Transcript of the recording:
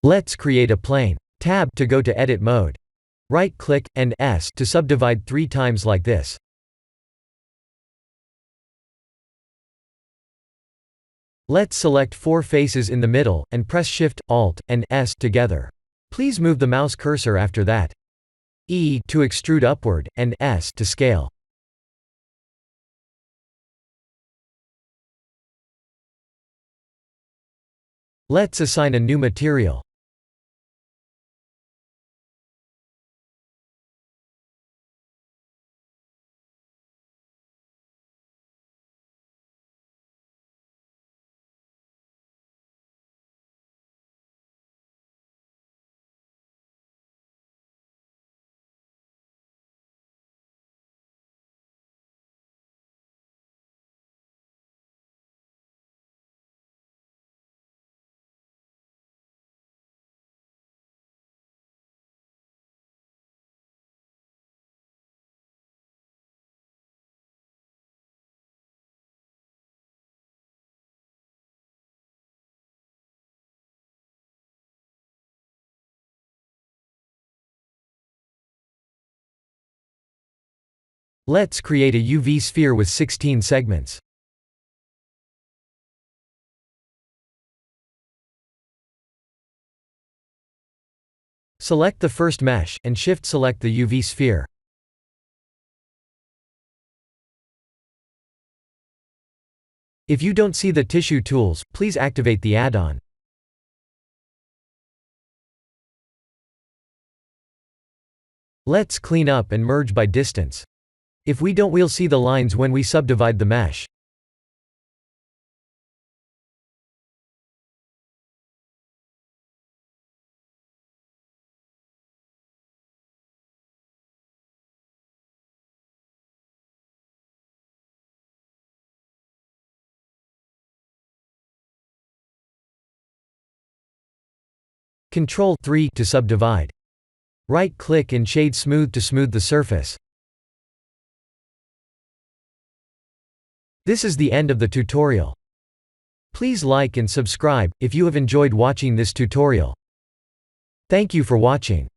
Let's create a plane. Tab to go to edit mode. Right-click, and S to subdivide 3 times like this. Let's select 4 faces in the middle, and press Shift, Alt, and S together. Please move the mouse cursor after that. E to extrude upward, and S to scale. Let's assign a new material. Let's create a UV sphere with 16 segments. Select the first mesh, and Shift-select the UV sphere. If you don't see the tissue tools, please activate the add-on. Let's clean up and merge by distance. If we'll see the lines when we subdivide the mesh. Ctrl 3 to subdivide. Right-click and shade smooth to smooth the surface. This is the end of the tutorial. Please like and subscribe if you have enjoyed watching this tutorial. Thank you for watching.